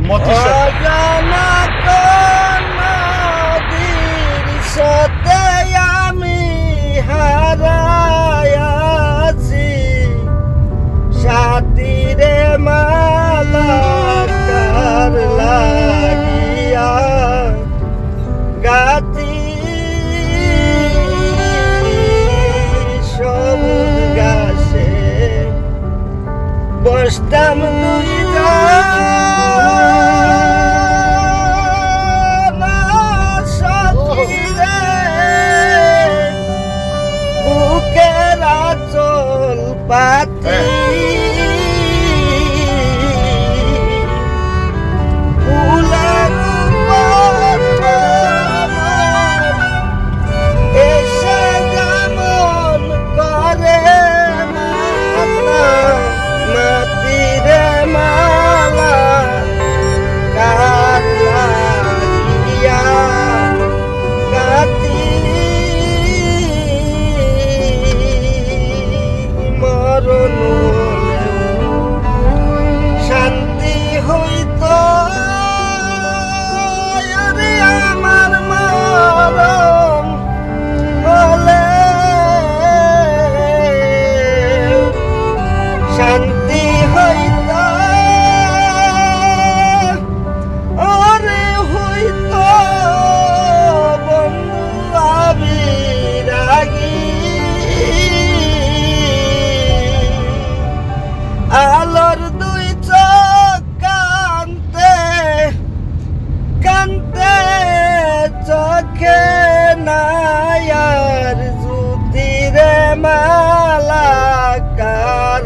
মতি অজানা কোন নদীর সাথে আমি হারায়াছি সাথীরে মালা কার লাগিয়া গাতি সবুজ গাছে বসতাম দুই বুকের আঁচল পাতি ফুলের উপর আমার এসে যেমন করে মাতা মাটিরে মালা কার লাগিয়া গাতি মরণ শান্তি হইত আরে আমার মরণ হলে শান্তি হইত আরে হইত বন্ধু আবিরাগী আলোর দুই চোখ কান্তে কান্তে চোখে নায়ার জুতিরে মালা কার